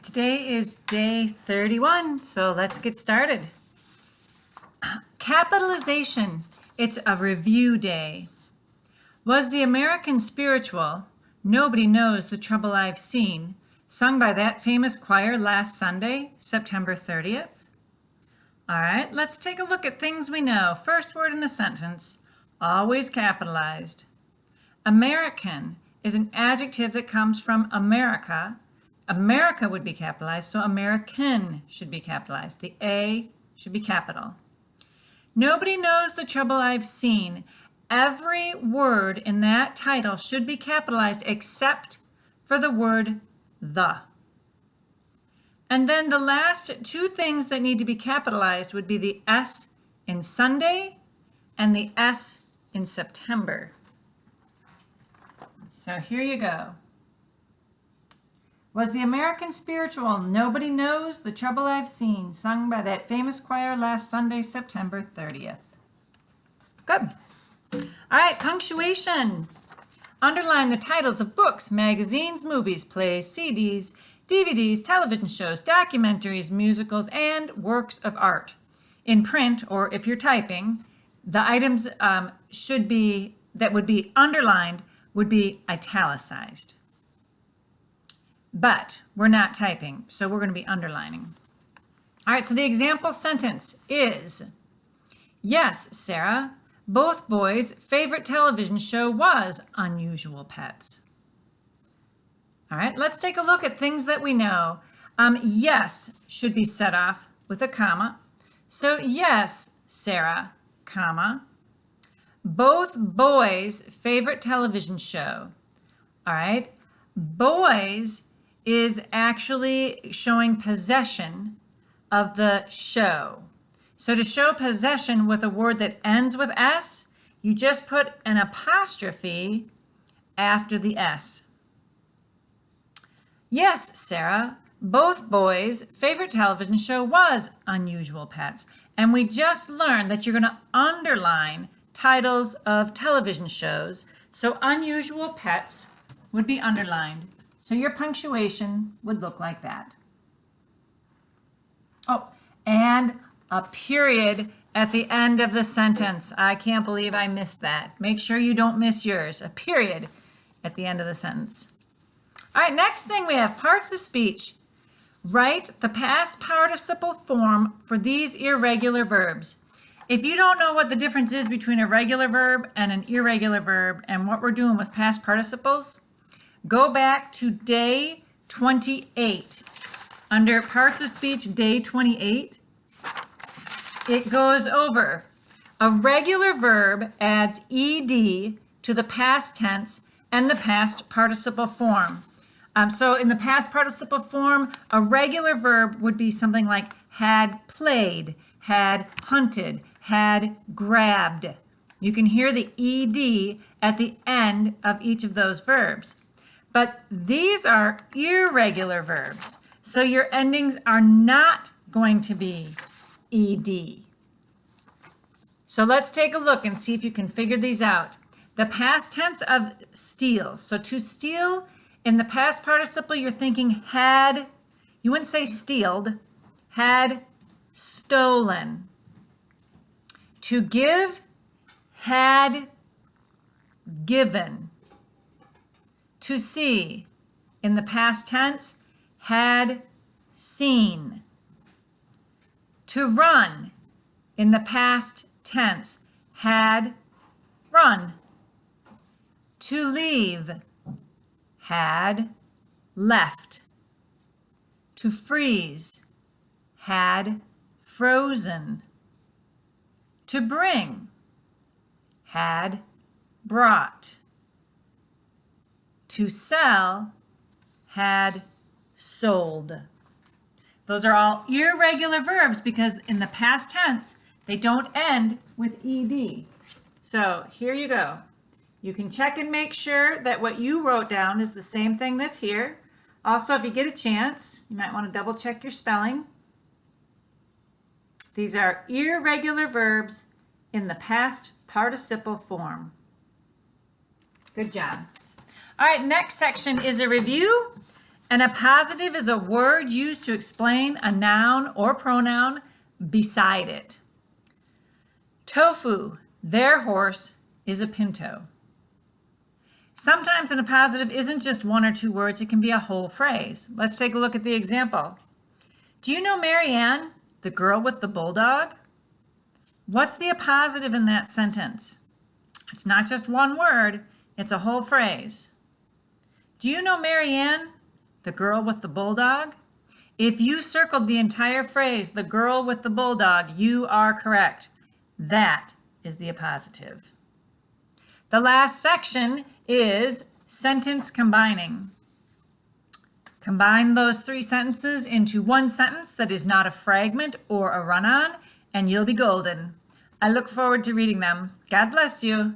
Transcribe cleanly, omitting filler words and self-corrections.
Today is day 31, so let's get started. Capitalization. It's a review day. Was the American spiritual, Nobody Knows the Trouble I've Seen, sung by that famous choir last Sunday, September 30th? All right, let's take a look at things we know. First word in a sentence, always capitalized. American is an adjective that comes from America. America would be capitalized, so American should be capitalized. The A should be capital. Nobody knows the trouble I've seen. Every word in that title should be capitalized except for the word the. And then the last two things that need to be capitalized would be the S in Sunday and the S in September. So here you go. Was the American spiritual Nobody Knows the Trouble I've Seen, sung by that famous choir last Sunday, September 30th. Good. All right, punctuation. Underline the titles of books, magazines, movies, plays, CDs, DVDs, television shows, documentaries, musicals, and works of art. In print, or if you're typing, the items that would be underlined would be italicized. But we're not typing, so we're going to be underlining. All right, so the example sentence is, yes, Sarah, both boys' favorite television show was Unusual Pets. All right, let's take a look at things that we know. Yes should be set off with a comma. So yes, Sarah, comma, both boys' favorite television show. All right, boys is actually showing possession of the show. So to show possession with a word that ends with S, you just put an apostrophe after the S. Yes, Sarah, both boys' favorite television show was Unusual Pets. And we just learned that you're going to underline titles of television shows. So Unusual Pets would be underlined. So your punctuation would look like that. Oh, and a period at the end of the sentence. I can't believe I missed that. Make sure you don't miss yours. A period at the end of the sentence. All right, next thing we have parts of speech. Write the past participle form for these irregular verbs. If you don't know what the difference is between a regular verb and an irregular verb and what we're doing with past participles, go back to day 28. Under parts of speech, day 28, it goes over. A regular verb adds ed to the past tense and the past participle form. So in the past participle form, a regular verb would be something like had played, had hunted, had grabbed. You can hear the ed at the end of each of those verbs. But these are irregular verbs, so your endings are not going to be ed. So let's take a look and see if you can figure these out. The past tense of steal. So to steal, in the past participle, you're thinking had, you wouldn't say stealed, had stolen. To give, had given. To see, in the past tense, had seen. To run, in the past tense, had run. To leave, had left. To freeze, had frozen. To bring, had brought. To sell, had sold. Those are all irregular verbs because in the past tense, they don't end with ed. So here you go. You can check and make sure that what you wrote down is the same thing that's here. Also, if you get a chance, you might want to double check your spelling. These are irregular verbs in the past participle form. Good job. All right, next section is a review. And a positive is a word used to explain a noun or pronoun beside it. Tofu, their horse, is a pinto. Sometimes an appositive isn't just one or two words, it can be a whole phrase. Let's take a look at the example. Do you know Marianne, the girl with the bulldog? What's the appositive in that sentence? It's not just one word, it's a whole phrase. Do you know Marianne, the girl with the bulldog? If you circled the entire phrase, the girl with the bulldog, you are correct. That is the appositive. The last section is sentence combining. Combine those three sentences into one sentence that is not a fragment or a run-on, and you'll be golden. I look forward to reading them. God bless you.